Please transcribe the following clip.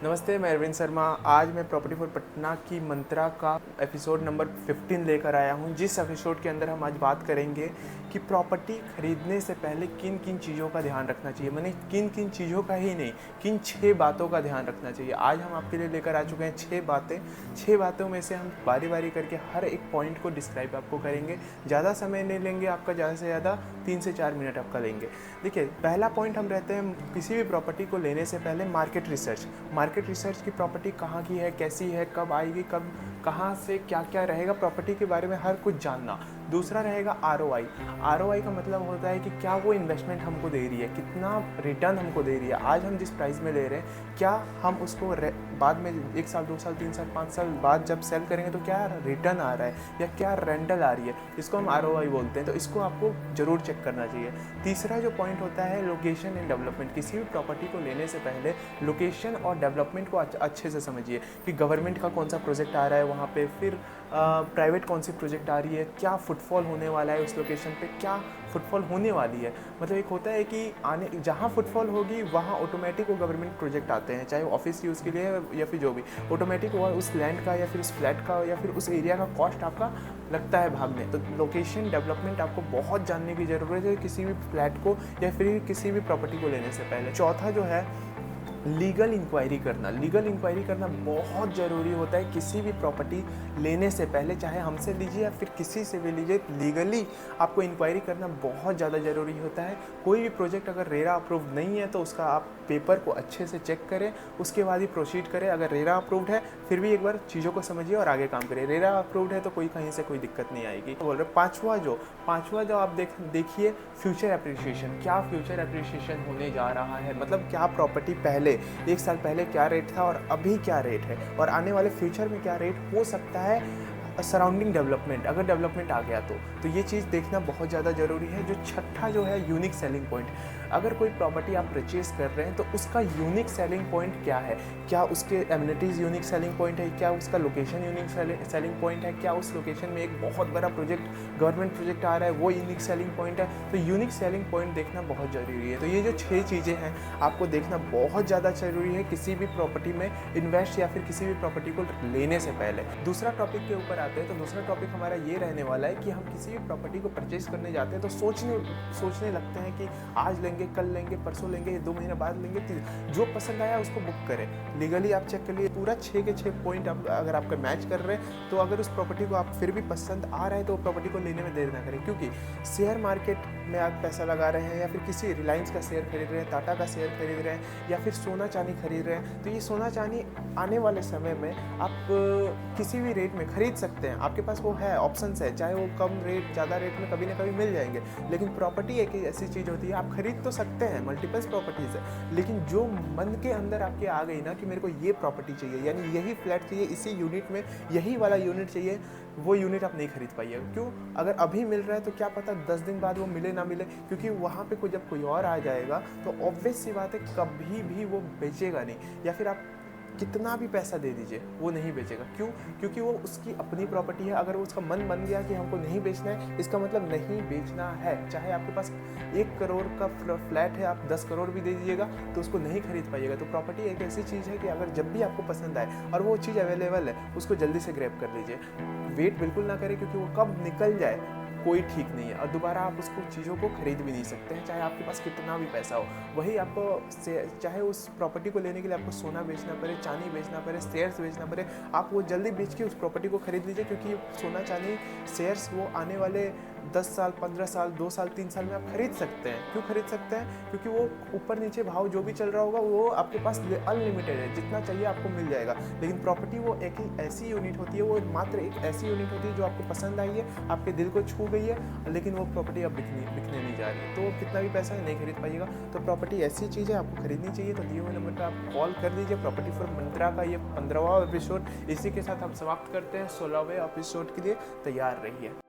नमस्ते, मैं अरविंद शर्मा। आज मैं प्रॉपर्टी फॉर पटना की मंत्रा का एपिसोड नंबर 15 लेकर आया हूं, जिस एपिसोड के अंदर हम आज बात करेंगे कि प्रॉपर्टी खरीदने से पहले किन किन चीज़ों का ध्यान रखना चाहिए। मैंने किन किन चीज़ों का ही नहीं, किन 6 बातों का ध्यान रखना चाहिए। आज हम आपके लिए लेकर आ चुके हैं 6 बातें। 6 बातों में से हम बारी बारी करके हर एक पॉइंट को डिस्क्राइब आपको करेंगे। ज़्यादा समय नहीं लेंगे आपका, ज़्यादा से ज़्यादा 3 से 4 मिनट आपका लेंगे। देखिए, पहला पॉइंट हम रहते हैं किसी भी प्रॉपर्टी को लेने से पहले मार्केट रिसर्च। मार्केट रिसर्च की प्रॉपर्टी कहाँ की है, कैसी है, कब आएगी, कब कहाँ से क्या क्या रहेगा, प्रॉपर्टी के बारे में हर कुछ जानना। दूसरा रहेगा ROI। ROI का मतलब होता है कि क्या वो इन्वेस्टमेंट हमको दे रही है, कितना रिटर्न हमको दे रही है। आज हम जिस प्राइस में ले रहे हैं, क्या हम उसको बाद में 1 साल, 2 साल, 3 साल, 5 साल बाद जब सेल करेंगे तो क्या रिटर्न आ रहा है या क्या रेंटल आ रही है। इसको हम ROI बोलते हैं। तो इसको आपको ज़रूर चेक करना चाहिए। तीसरा जो पॉइंट होता है लोकेशन एंड डेवलपमेंट। किसी भी प्रॉपर्टी को लेने से पहले लोकेशन और डेवलपमेंट को अच्छे से समझिए कि गवर्नमेंट का कौन सा प्रोजेक्ट आ रहा है वहाँ पे, फिर प्राइवेट कौन सी प्रोजेक्ट आ रही है, क्या फुटफॉल होने वाला है उस लोकेशन पे, क्या फुटफॉल होने वाली है। मतलब एक होता है कि आने जहाँ फुटफॉल होगी वहाँ ऑटोमेटिक वो गवर्नमेंट प्रोजेक्ट आते हैं, चाहे ऑफिस यूज़ के लिए या फिर जो भी, ऑटोमेटिक वो उस लैंड का या फिर उस फ्लैट का या फिर उस एरिया का कॉस्ट आपका लगता है भागने। तो लोकेशन डेवलपमेंट आपको बहुत जानने की ज़रूरत है किसी भी फ्लैट को या फिर किसी भी प्रॉपर्टी को लेने से पहले। चौथा जो है लीगल इंक्वायरी करना। लीगल इंक्वायरी करना बहुत ज़रूरी होता है किसी भी प्रॉपर्टी लेने से पहले, चाहे हमसे लीजिए या फिर किसी से भी लीजिए। लीगली आपको इंक्वायरी करना बहुत ज़्यादा ज़रूरी होता है। कोई भी प्रोजेक्ट अगर रेरा अप्रूव्ड नहीं है तो उसका आप पेपर को अच्छे से चेक करें, उसके बाद ही प्रोसीड करें। अगर रेरा अप्रूव्ड है फिर भी एक बार चीज़ों को समझिए और आगे काम करिए। रेरा अप्रूव्ड है तो कोई कहीं से कोई दिक्कत नहीं आएगी। बोल रहे पाँचवा जो आप देखिए फ्यूचर एप्रिसिएशन। क्या फ्यूचर एप्रिसिएशन होने जा रहा है, मतलब क्या प्रॉपर्टी पहले 1 साल पहले क्या रेट था और अभी क्या रेट है और आने वाले फ्यूचर में क्या रेट हो सकता है। सराउंडिंग डेवलपमेंट, अगर डेवलपमेंट आ गया तो ये चीज़ देखना बहुत ज़्यादा ज़रूरी है। जो छठा जो है यूनिक सेलिंग पॉइंट। अगर कोई प्रॉपर्टी आप परचेज कर रहे हैं तो उसका यूनिक सेलिंग पॉइंट क्या है। क्या उसके एमिनिटीज़ यूनिक सेलिंग पॉइंट है, क्या उसका लोकेशन यूनिक सेलिंग पॉइंट है, क्या उस लोकेशन में एक बहुत बड़ा प्रोजेक्ट गवर्नमेंट प्रोजेक्ट आ रहा है वो यूनिक सेलिंग पॉइंट है। तो यूनिक सेलिंग पॉइंट देखना बहुत ज़रूरी है। तो ये जो 6 चीज़ें हैं आपको देखना बहुत ज़्यादा ज़रूरी है किसी भी प्रॉपर्टी में इन्वेस्ट या फिर किसी भी प्रॉपर्टी को लेने से पहले। दूसरा टॉपिक के ऊपर आते हैं। तो दूसरा टॉपिक हमारा ये रहने वाला है कि हम किसी भी प्रॉपर्टी को परचेज करने जाते हैं तो सोचने लगते हैं कि आज लेंगे, कल लेंगे, परसों लेंगे, 2 महीने बाद लेंगे। जो पसंद आया उसको बुक करें। लीगली आप चेक कर लिए पूरा 6 के 6 पॉइंट अगर आपका मैच कर रहे हैं तो अगर उस प्रॉपर्टी को आप फिर भी पसंद आ रहा है तो प्रॉपर्टी को लेने में देर ना करें। क्योंकि शेयर मार्केट में आप पैसा लगा रहे हैं या फिर किसी रिलायंस का शेयर खरीद रहे हैं, टाटा का शेयर खरीद रहे हैं या फिर सोना चांदी खरीद रहे हैं, तो ये सोना चांदी आने वाले समय में आप किसी भी रेट में खरीद सकते हैं। आपके पास वो है, ऑप्शंस है, चाहे वो कम रेट ज़्यादा रेट में कभी ना कभी मिल जाएंगे। लेकिन प्रॉपर्टी एक ऐसी चीज़ होती है आप खरीद तो सकते हैं, मल्टीपल्स प्रॉपर्टीज़ है, लेकिन जो मन के अंदर आपके आ गई ना कि मेरे को ये प्रॉपर्टी चाहिए, यानी यही फ्लैट चाहिए, इसी यूनिट में यही वाला यूनिट चाहिए, वो यूनिट आप नहीं खरीद पाइएगा। क्यों? अगर अभी मिल रहा है तो क्या पता 10 दिन बाद वो मिले ना मिले, क्योंकि वहाँ पे जब कोई और आ जाएगा तो ऑब्वियस सी बात है कभी भी वो बेचेगा नहीं, या फिर आप कितना भी पैसा दे दीजिए वो नहीं बेचेगा। क्यों? क्योंकि वो उसकी अपनी प्रॉपर्टी है। अगर उसका मन बन गया कि हमको नहीं बेचना है, इसका मतलब नहीं बेचना है। चाहे आपके पास 1 करोड़ का फ्लैट है, आप 10 करोड़ भी दे दीजिएगा तो उसको नहीं खरीद पाइएगा। तो प्रॉपर्टी एक ऐसी चीज़ है कि अगर जब भी आपको पसंद आए और वो चीज़ अवेलेबल है उसको जल्दी से ग्रैब कर लीजिए। वेट बिल्कुल ना करें, क्योंकि वो कब निकल जाए कोई ठीक नहीं है और दोबारा आप उसको चीज़ों को खरीद भी नहीं सकते हैं, चाहे आपके पास कितना भी पैसा हो। वही आपको चाहे उस प्रॉपर्टी को लेने के लिए आपको सोना बेचना पड़े, चांदी बेचना पड़े, शेयर्स बेचना पड़े, आप वो जल्दी बेच के उस प्रॉपर्टी को खरीद लीजिए। क्योंकि सोना चांदी शेयर्स वो आने वाले 10 साल, 15 साल, 2 साल, 3 साल में आप खरीद सकते हैं। क्यों खरीद सकते हैं? क्योंकि वो ऊपर नीचे भाव जो भी चल रहा होगा वो आपके पास अनलिमिटेड है, जितना चाहिए आपको मिल जाएगा। लेकिन प्रॉपर्टी वो एक ही ऐसी यूनिट होती है, वो मात्र एक ऐसी यूनिट होती है जो आपको पसंद आई है, आपके दिल को छू गई है, लेकिन वो प्रॉपर्टी अब बिकने नहीं जा रही है, तो कितना भी पैसा है नहीं खरीद पाइएगा। तो प्रॉपर्टी ऐसी चीज़ है आपको खरीदनी चाहिए। तो दिए हुए नंबर पर आप कॉल कर दीजिए। प्रॉपर्टी फॉर मंत्रा का ये 15वां एपिसोड इसी के साथ हम समाप्त करते हैं। 16वें एपिसोड के लिए तैयार रहिए।